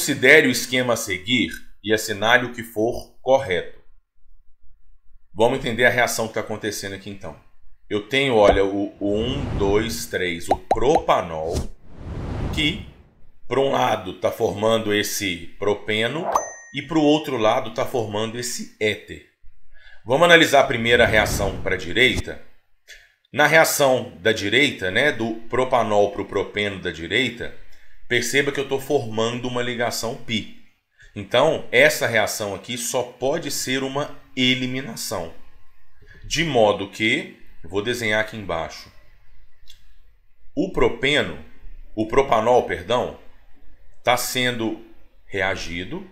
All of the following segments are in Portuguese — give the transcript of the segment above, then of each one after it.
Considere o esquema a seguir e assinale o que for correto. Vamos entender a reação que está acontecendo aqui então. Eu tenho, olha, o 1, 2, 3, o propanol, que para um lado está formando esse propeno e para o outro lado está formando esse éter. Vamos analisar primeiro a reação para a direita. Na reação da direita, né, do propanol para o propeno da direita, perceba que eu estou formando uma ligação π. Então, essa reação aqui só pode ser uma eliminação. De modo que, vou desenhar aqui embaixo, o propanol, está sendo reagido.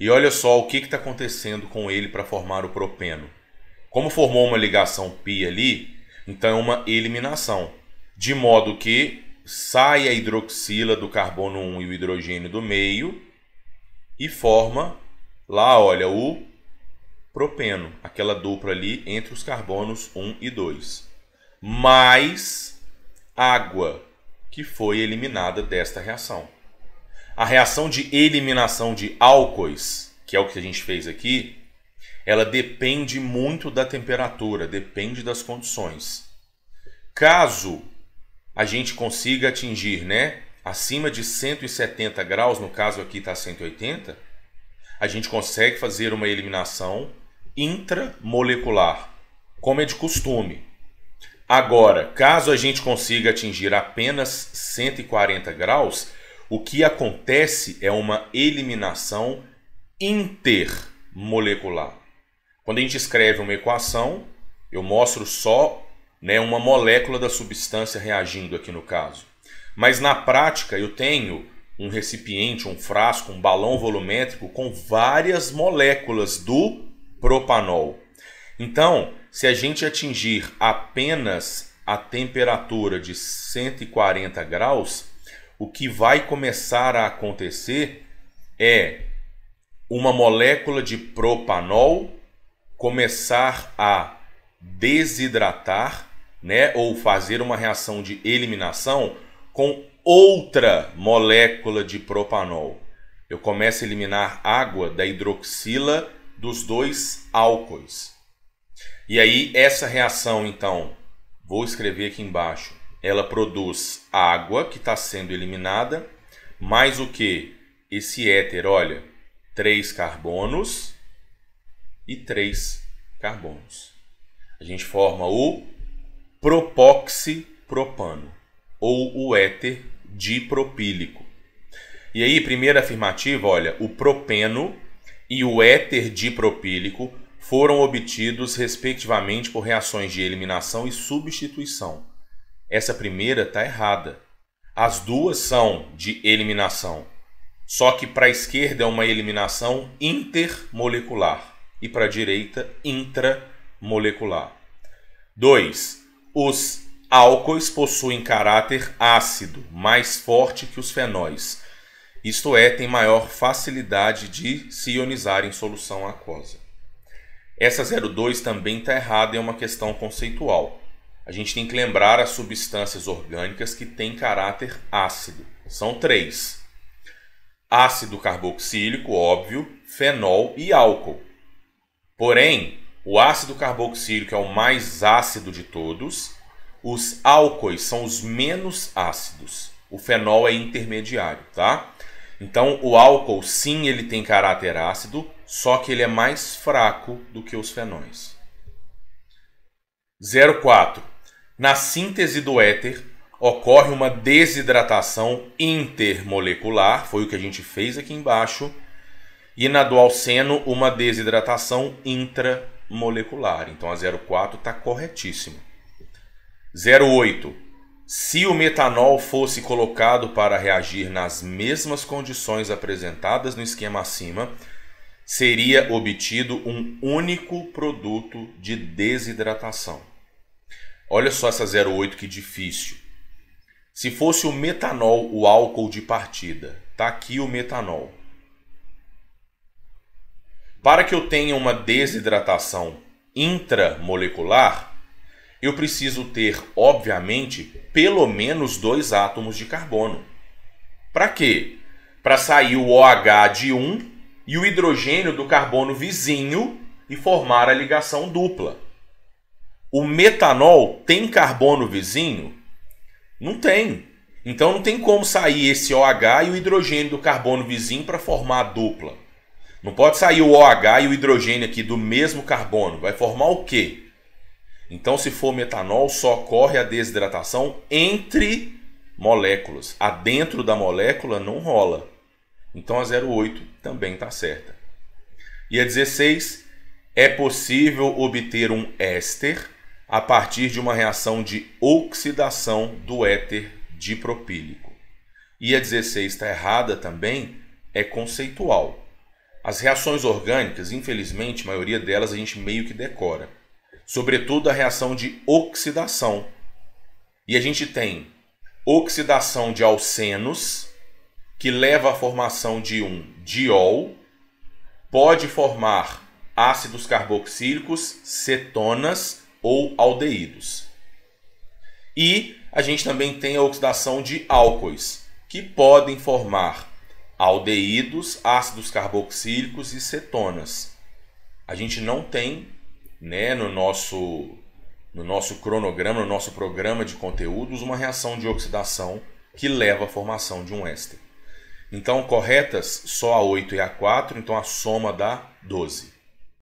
E olha só o que está acontecendo com ele para formar o propeno. Como formou uma ligação π ali, então é uma eliminação. De modo que sai a hidroxila do carbono 1 e o hidrogênio do meio e forma lá, olha, o propeno, aquela dupla ali entre os carbonos 1 e 2. Mais água que foi eliminada desta reação. A reação de eliminação de álcoois, que é o que a gente fez aqui, ela depende muito da temperatura, depende das condições. Caso a gente consiga atingir, né, acima de 170 graus, no caso aqui está 180, a gente consegue fazer uma eliminação intramolecular, como é de costume. Agora, caso a gente consiga atingir apenas 140 graus, o que acontece é uma eliminação intermolecular. Quando a gente escreve uma equação, eu mostro só, né, uma molécula da substância reagindo aqui no caso. Mas na prática eu tenho um recipiente, um frasco, um balão volumétrico com várias moléculas do propanol. Então, se a gente atingir apenas a temperatura de 140 graus, o que vai começar a acontecer é uma molécula de propanol começar a desidratar, né, ou fazer uma reação de eliminação com outra molécula de propanol. Eu começo a eliminar água da hidroxila dos dois álcoois. E aí essa reação, então, vou escrever aqui embaixo, ela produz água que está sendo eliminada, mais o que? Esse éter, olha, 3 carbonos e 3 carbonos. A gente forma o propoxipropano, ou o éter dipropílico. E aí, primeira afirmativa, olha, o propeno e o éter dipropílico foram obtidos respectivamente por reações de eliminação e substituição. Essa primeira está errada. As duas são de eliminação. Só que para a esquerda é uma eliminação intermolecular e para a direita intramolecular. 2. Os álcoois possuem caráter ácido, mais forte que os fenóis. Isto é, tem maior facilidade de se ionizar em solução aquosa. Essa 02 também está errada, é uma questão conceitual. A gente tem que lembrar as substâncias orgânicas que têm caráter ácido. São 3. Ácido carboxílico, óbvio, fenol e álcool. Porém, o ácido carboxílico é o mais ácido de todos. Os álcoois são os menos ácidos. O fenol é intermediário, tá? Então, o álcool, sim, ele tem caráter ácido, só que ele é mais fraco do que os fenóis. 04. Na síntese do éter, ocorre uma desidratação intermolecular, foi o que a gente fez aqui embaixo, e na do alceno, uma desidratação intramolecular. Então, a 04 está corretíssima. 08. Se o metanol fosse colocado para reagir nas mesmas condições apresentadas no esquema acima, seria obtido um único produto de desidratação. Olha só essa 08, que difícil. Se fosse o metanol, o álcool de partida, está aqui o metanol. Para que eu tenha uma desidratação intramolecular, eu preciso ter, obviamente, pelo menos 2 átomos de carbono. Para quê? para sair o OH de um e o hidrogênio do carbono vizinho e formar a ligação dupla. O metanol tem carbono vizinho? Não tem. Então não tem como sair esse OH e o hidrogênio do carbono vizinho para formar a dupla. Não pode sair o OH e o hidrogênio aqui do mesmo carbono. Vai formar o quê? Então, se for metanol, só ocorre a desidratação entre moléculas. Adentro da molécula não rola. Então a 0,8 também está certa. E a 16, é possível obter um éster a partir de uma reação de oxidação do éter dipropílico. E a 16 está errada também, é conceitual. As reações orgânicas, infelizmente, a maioria delas a gente meio que decora. Sobretudo a reação de oxidação. E a gente tem oxidação de alcenos, que leva à formação de um diol, pode formar ácidos carboxílicos, cetonas ou aldeídos. E a gente também tem a oxidação de álcoois, que podem formar aldeídos, ácidos carboxílicos e cetonas. A gente não tem, né, no nosso cronograma, no nosso programa de conteúdos, uma reação de oxidação que leva à formação de um éster. Então, corretas só a 8 e a 4, então a soma dá 12.